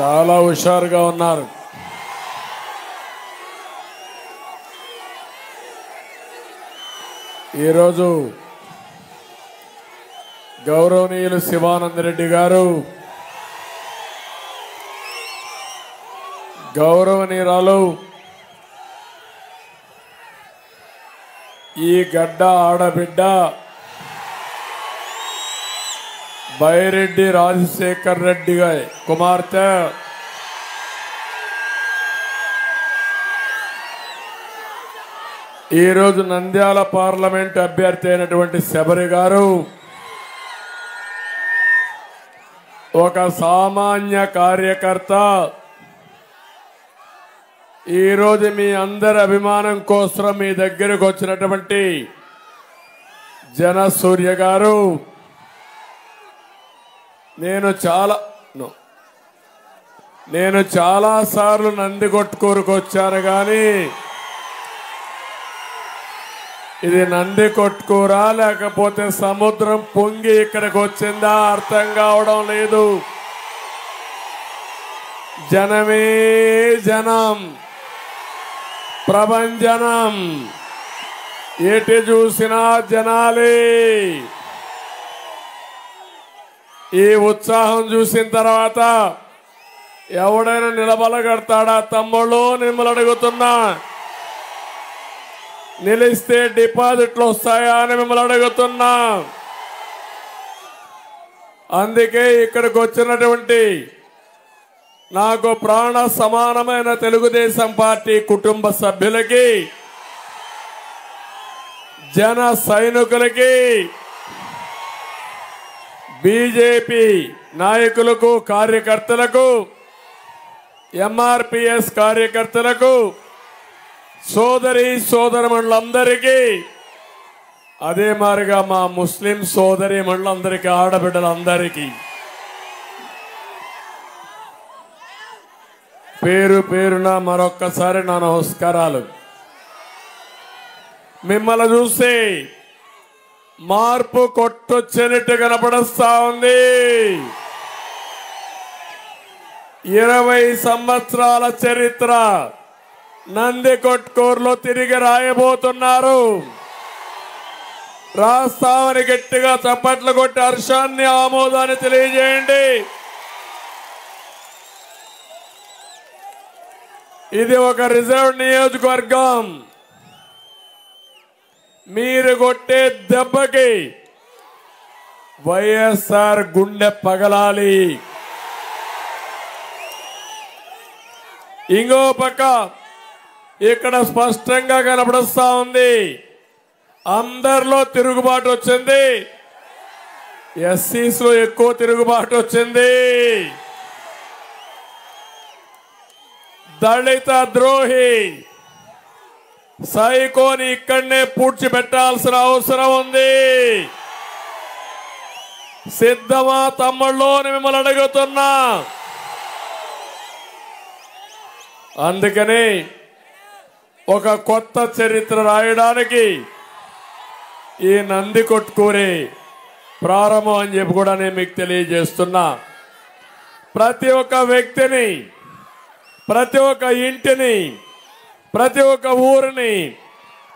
చాలా హుషారుగా ఉన్నారు. ఈరోజు గౌరవనీయులు శివానంద రెడ్డి గారు, గౌరవనీయురాలు ఈ గడ్డ ఆడబిడ్డ బైరెడ్డి రాజశేఖర్ రెడ్డి గారి కుమార్తె ఈరోజు నంద్యాల పార్లమెంట్ అభ్యర్థి అయినటువంటి శబరి గారు ఒక సామాన్య కార్యకర్త. ఈరోజు మీ అందరి అభిమానం కోసం మీ దగ్గరకు వచ్చినటువంటి జనసూర్య గారు, నేను చాలా సార్లు నందికొట్కూరుకు వచ్చాను, కానీ ఇది నందికొట్కూరా లేకపోతే సముద్రం పొంగి ఇక్కడికి వచ్చిందా అర్థం కావడం లేదు. జనమే జనం, ప్రభంజనం, ఎటు చూసినా జనాలే. ఈ ఉత్సాహం చూసిన తర్వాత ఎవడైనా నిలబడగడతాడా? తమ్ముళ్ళు మిమ్మల్ని అడుగుతున్నా, నిలిస్తే డిపాజిట్లు వస్తాయా అని మిమ్మల్ని అడుగుతున్నా. అందుకే ఇక్కడికి వచ్చినటువంటి నాకు ప్రాణ సమానమైన తెలుగుదేశం పార్టీ కుటుంబ సభ్యులకి, జన సైనికులకి, బీజేపీ నాయకులకు, కార్యకర్తలకు, ఎంఆర్పిఎస్ కార్యకర్తలకు, సోదరి సోదరమణులందరికీ, అదే మారిగా మా ముస్లిం సోదరి మణులందరికీ, ఆడబిడ్డలందరికీ పేరు పేరున మరొక్కసారి నా నమస్కారాలు. మిమ్మల్ని చూసి మార్పు కొట్టొచ్చినట్టు కనపడస్తా ఉంది. 20 సంవత్సరాల చరిత్ర నందికొట్కూరులో తిరిగి రాయబోతున్నారు. రాస్తామని గట్టిగా చప్పట్లు కొట్టి హర్షాన్ని, ఆమోదాన్ని తెలియజేయండి. ఇది ఒక రిజర్వ్ నియోజకవర్గం. మీరు కొట్టే దెబ్బకి వైఎస్ఆర్ గుండె పగలాలి. ఇంకో పక్క ఇక్కడ స్పష్టంగా కనపడుస్తా ఉంది, అందరిలో తిరుగుబాటు వచ్చింది. ఎస్సీస్ లో ఎక్కువ తిరుగుబాటు వచ్చింది. దళిత ద్రోహి సైకోని ఇక్కడనే పూడ్చిపెట్టాల్సిన అవసరం ఉంది. సిద్ధమా తమ్ముళ్ళు అని మిమ్మల్ని అడుగుతున్నా. అందుకని ఒక కొత్త చరిత్ర రాయడానికి ఈ నందికొట్కూరే ప్రారంభం అని చెప్పి కూడా నేను మీకు తెలియజేస్తున్నా. ప్రతి ఒక్క వ్యక్తిని, ప్రతి ఒక్క ఇంటిని, ప్రతి ఒక్క ఊరిని,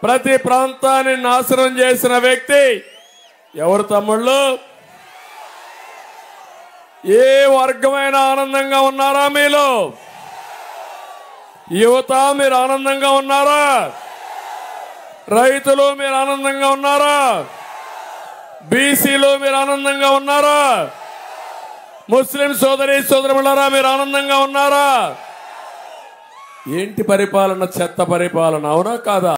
ప్రతి ప్రాంతాన్ని నాశనం చేసిన వ్యక్తి ఎవరు తమ్ముళ్ళు? ఏ వర్గమైన ఆనందంగా ఉన్నారా? మీలో యువత మీరు ఆనందంగా ఉన్నారా? రైతులు మీరు ఆనందంగా ఉన్నారా? బీసీలు మీరు ఆనందంగా ఉన్నారా? ముస్లిం సోదరి సోదరులారా మీరు ఆనందంగా ఉన్నారా? ఏంటి పరిపాలన? చెత్త పరిపాలన, అవునా కాదా?